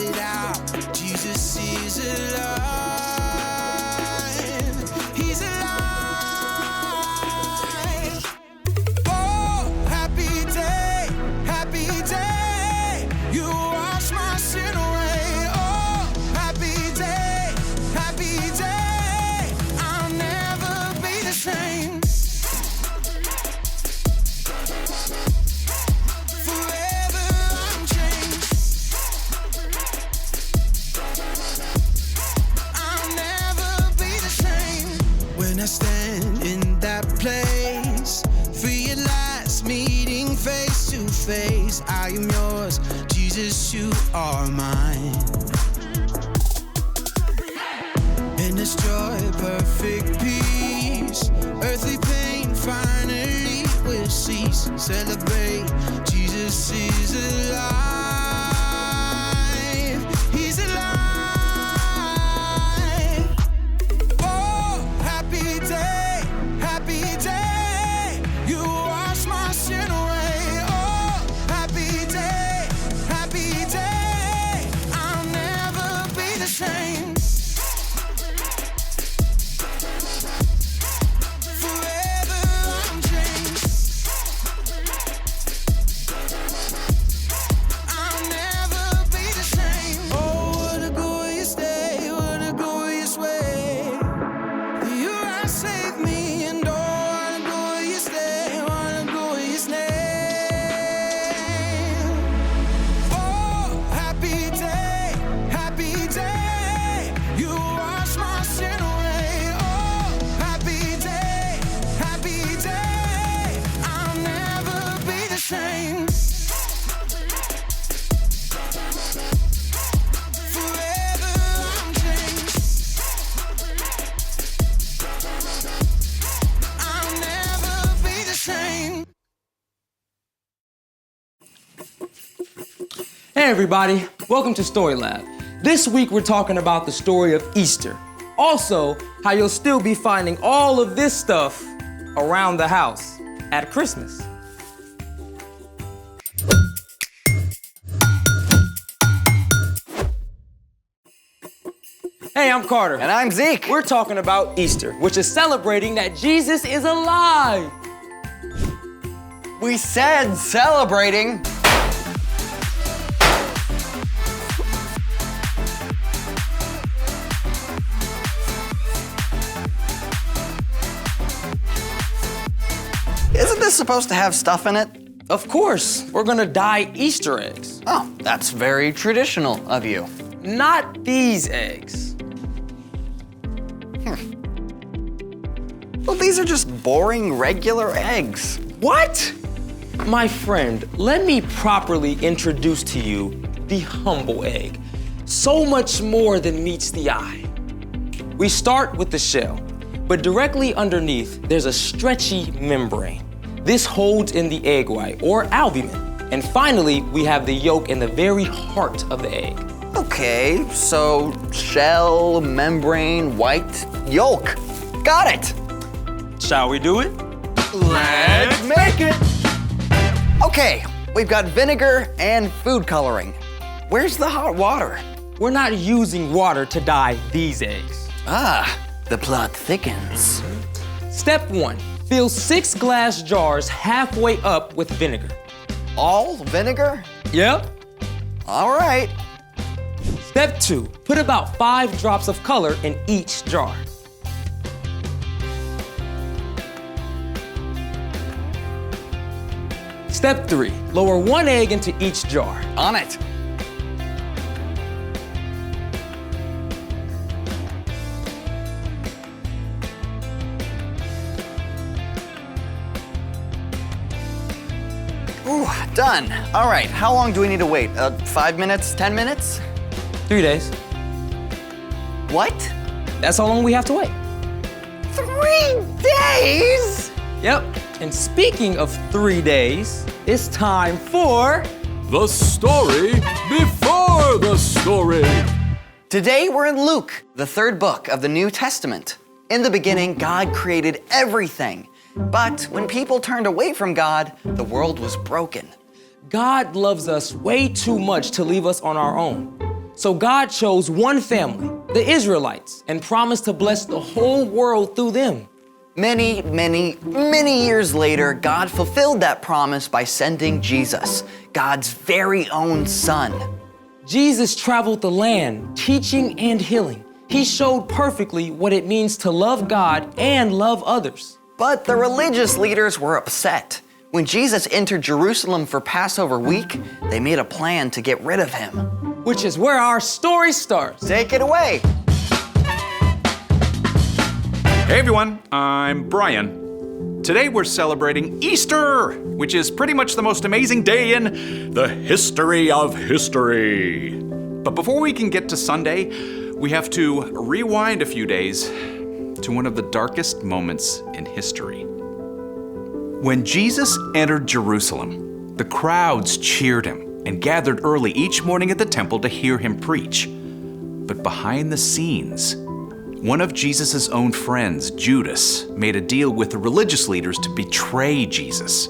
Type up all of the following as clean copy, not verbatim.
it out. Jesus is alive. He's alive. Oh, happy day, happy day. You wash my sin away. Oh, happy day, happy day. I'll never be the same. Forever I'm changed. I'll never be the same. When I stand in that place, realize meeting face to face, I am yours, Jesus, you are mine. In this joy, perfect peace, earthly pain finally will cease. Celebrate, Jesus is alive. He's alive. Oh, happy day, happy day. You wash my sin away. Oh, happy day, happy day. I'll never be the same. Forever I'm changed. I'll never be the same. Oh, what a glorious day, what a glorious way. You have saved me, and oh, what a glorious day, what a glorious name. Oh, happy day, happy day. You wash my sin away. Oh, happy day, happy day. I'll never be the same. Forever I'm changed. I'll never be the same. Hey everybody, welcome to Story Lab. This week we're talking about the story of Easter. Also, how you'll still be finding all of this stuff around the house at Christmas. Hey, I'm Carter. And I'm Zeke. We're talking about Easter, which is celebrating that Jesus is alive. We said celebrating. Isn't this supposed to have stuff in it? Of course, we're gonna dye Easter eggs. Oh, that's very traditional of you. Not these eggs. Well, these are just boring, regular eggs. What? My friend, let me properly introduce to you the humble egg. So much more than meets the eye. We start with the shell, but directly underneath, there's a stretchy membrane. This holds in the egg white, or albumin. And finally, we have the yolk in the very heart of the egg. Okay, so shell, membrane, white, yolk. Got it. Shall we do it? Let's make it. Okay, we've got vinegar and food coloring. Where's the hot water? We're not using water to dye these eggs. Ah, the plot thickens. Step 1, fill 6 glass jars halfway up with vinegar. All vinegar? Yep. All right. Step 2, put about 5 drops of color in each jar. Step 3, lower 1 egg into each jar. On it. Ooh, done. All right, how long do we need to wait? 5 minutes, 10 minutes? 3 days. What? That's how long we have to wait. 3 days? Yep. And speaking of 3 days, it's time for The story before the story. Today we're in Luke, the 3rd book of the New Testament. In the beginning, God created everything. But when people turned away from God, the world was broken. God loves us way too much to leave us on our own. So God chose one family, the Israelites, and promised to bless the whole world through them. Many, many, many years later, God fulfilled that promise by sending Jesus, God's very own son. Jesus traveled the land, teaching and healing. He showed perfectly what it means to love God and love others. But the religious leaders were upset. When Jesus entered Jerusalem for Passover week, they made a plan to get rid of him. Which is where our story starts. Take it away. Hey everyone, I'm Brian. Today we're celebrating Easter, which is pretty much the most amazing day in the history of history. But before we can get to Sunday, we have to rewind a few days to one of the darkest moments in history. When Jesus entered Jerusalem, the crowds cheered him and gathered early each morning at the temple to hear him preach. But behind the scenes, one of Jesus' own friends, Judas, made a deal with the religious leaders to betray Jesus.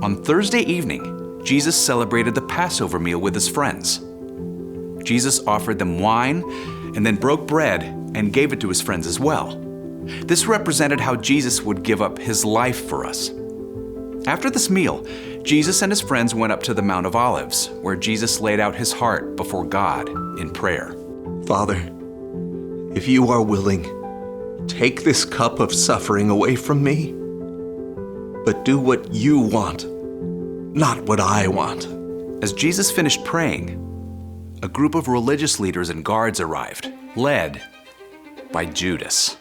On Thursday evening, Jesus celebrated the Passover meal with his friends. Jesus offered them wine and then broke bread and gave it to his friends as well. This represented how Jesus would give up his life for us. After this meal, Jesus and his friends went up to the Mount of Olives, where Jesus laid out his heart before God in prayer. Father, if you are willing, take this cup of suffering away from me, but do what you want, not what I want. As Jesus finished praying, a group of religious leaders and guards arrived, led by Judas.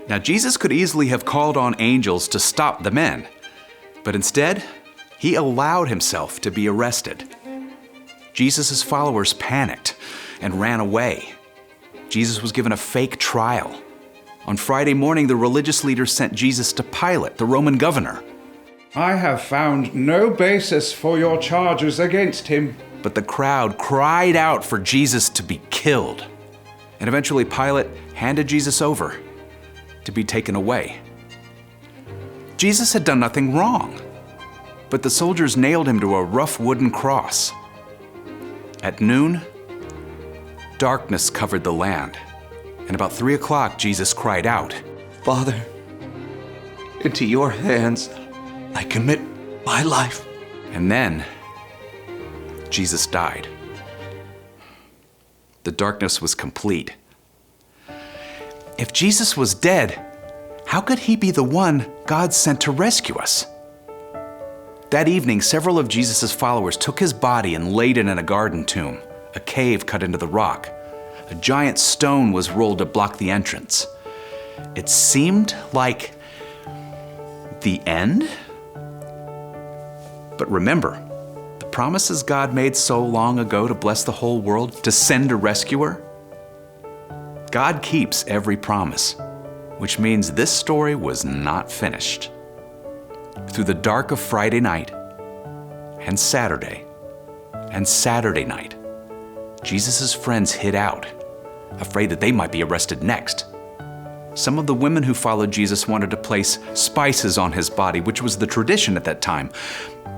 Now, Jesus could easily have called on angels to stop the men, but instead, he allowed himself to be arrested. Jesus' followers panicked and ran away. Jesus was given a fake trial. On Friday morning, the religious leaders sent Jesus to Pilate, the Roman governor. I have found no basis for your charges against him. But the crowd cried out for Jesus to be killed. And eventually Pilate handed Jesus over to be taken away. Jesus had done nothing wrong, but the soldiers nailed him to a rough wooden cross. At noon, darkness covered the land, and about 3 o'clock, Jesus cried out, Father, into your hands I commit my life. And then Jesus died. The darkness was complete. If Jesus was dead, how could he be the one God sent to rescue us? That evening, several of Jesus' followers took his body and laid it in a garden tomb, a cave cut into the rock. A giant stone was rolled to block the entrance. It seemed like the end. But remember, the promises God made so long ago to bless the whole world, to send a rescuer, God keeps every promise, which means this story was not finished. Through the dark of Friday night and Saturday night, Jesus' friends hid out, afraid that they might be arrested next. Some of the women who followed Jesus wanted to place spices on his body, which was the tradition at that time.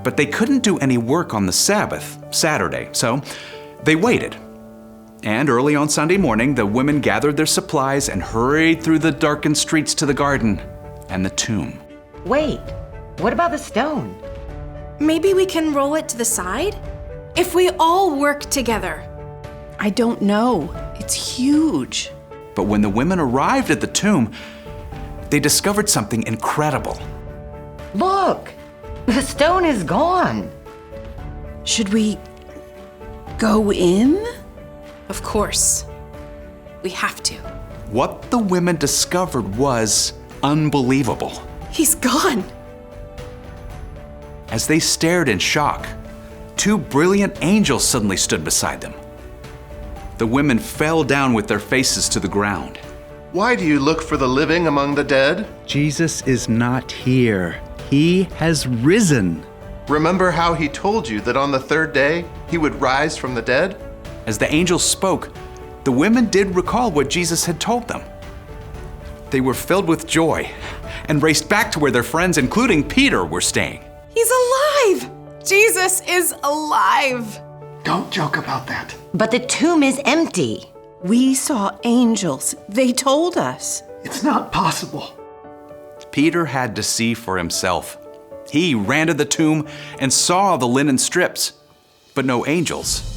But they couldn't do any work on the Sabbath, Saturday, so they waited. And early on Sunday morning, the women gathered their supplies and hurried through the darkened streets to the garden and the tomb. Wait, what about the stone? Maybe we can roll it to the side? If we all work together. I don't know. It's huge. But when the women arrived at the tomb, they discovered something incredible. Look, the stone is gone. Should we go in? Of course. We have to. What the women discovered was unbelievable. He's gone. As they stared in shock, 2 brilliant angels suddenly stood beside them. The women fell down with their faces to the ground. Why do you look for the living among the dead? Jesus is not here. He has risen. Remember how he told you that on the 3rd day he would rise from the dead? As the angels spoke, the women did recall what Jesus had told them. They were filled with joy and raced back to where their friends, including Peter, were staying. He's alive! Jesus is alive! Don't joke about that. But the tomb is empty. We saw angels. They told us. It's not possible. Peter had to see for himself. He ran to the tomb and saw the linen strips, but no angels.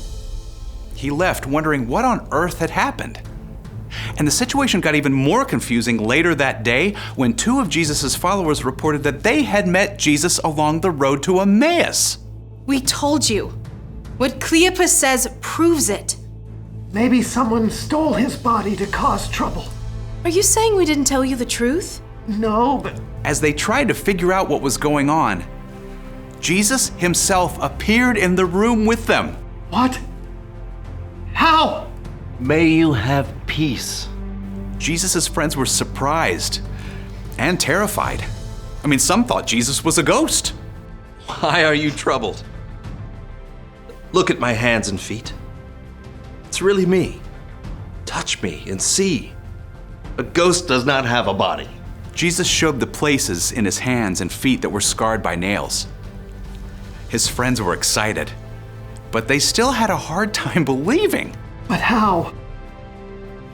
He left wondering what on earth had happened. And the situation got even more confusing later that day when two of Jesus' followers reported that they had met Jesus along the road to Emmaus. We told you. What Cleopas says proves it. Maybe someone stole his body to cause trouble. Are you saying we didn't tell you the truth? No, but... As they tried to figure out what was going on, Jesus himself appeared in the room with them. What? How? May you have peace. Jesus' friends were surprised and terrified. I mean, some thought Jesus was a ghost. Why are you troubled? Look at my hands and feet. It's really me. Touch me and see. A ghost does not have a body. Jesus showed the places in his hands and feet that were scarred by nails. His friends were excited, but they still had a hard time believing. But how?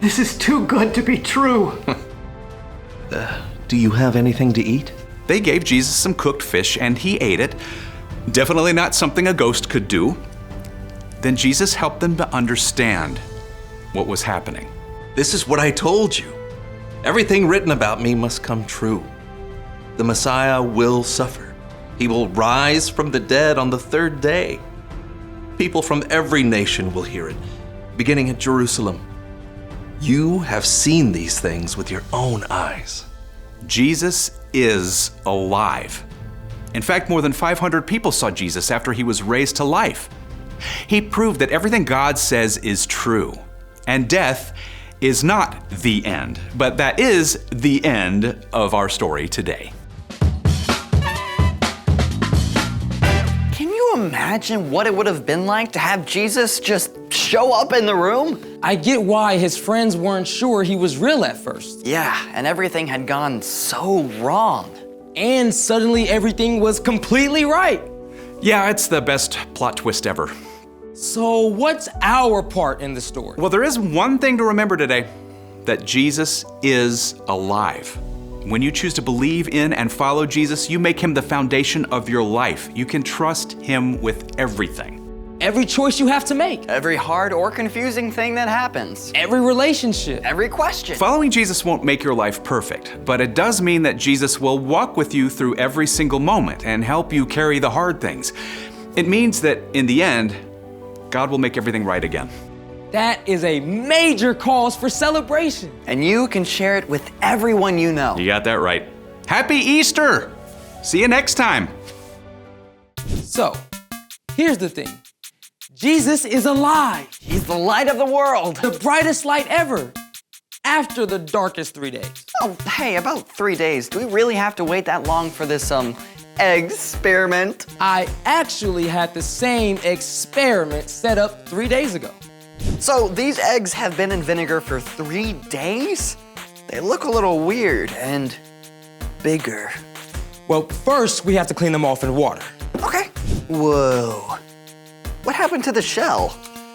This is too good to be true. Do you have anything to eat? They gave Jesus some cooked fish and he ate it. Definitely not something a ghost could do. Then Jesus helped them to understand what was happening. This is what I told you. Everything written about me must come true. The Messiah will suffer. He will rise from the dead on the third day. People from every nation will hear it, beginning at Jerusalem. You have seen these things with your own eyes. Jesus is alive. In fact, more than 500 people saw Jesus after he was raised to life. He proved that everything God says is true, and death is not the end, but that is the end of our story today. Can you imagine what it would have been like to have Jesus just show up in the room? I get why his friends weren't sure he was real at first. Yeah, and everything had gone so wrong. And suddenly everything was completely right. Yeah, it's the best plot twist ever. So what's our part in the story? Well, there is one thing to remember today, that Jesus is alive. When you choose to believe in and follow Jesus, you make him the foundation of your life. You can trust him with everything. Every choice you have to make. Every hard or confusing thing that happens. Every relationship. Every question. Following Jesus won't make your life perfect, but it does mean that Jesus will walk with you through every single moment and help you carry the hard things. It means that in the end, God will make everything right again. That is a major cause for celebration. And you can share it with everyone you know. You got that right. Happy Easter! See you next time. So, here's the thing. Jesus is alive. He's the light of the world. The brightest light ever. After the darkest 3 days. Oh, hey, about 3 days. Do we really have to wait that long for this, experiment? I actually had the same experiment set up 3 days ago. So these eggs have been in vinegar for 3 days? They look a little weird and bigger. Well, first we have to clean them off in water. Okay. Whoa. What happened to the shell?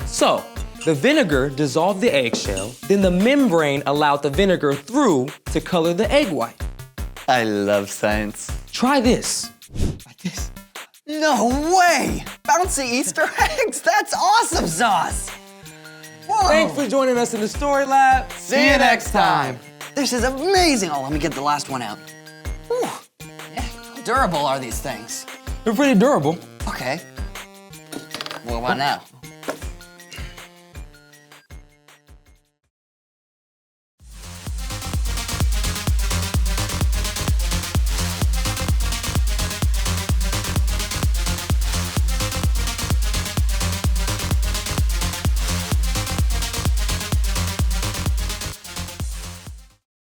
So, the vinegar dissolved the eggshell, then the membrane allowed the vinegar through to color the egg white. I love science. Try this. Like this. No way! Bouncy Easter eggs! That's awesome sauce! Whoa. Thanks for joining us in the Story Lab. See you next time. This is amazing. Oh, let me get the last one out. Whew. Yeah, how durable are these things? They're pretty durable. Okay. What about now?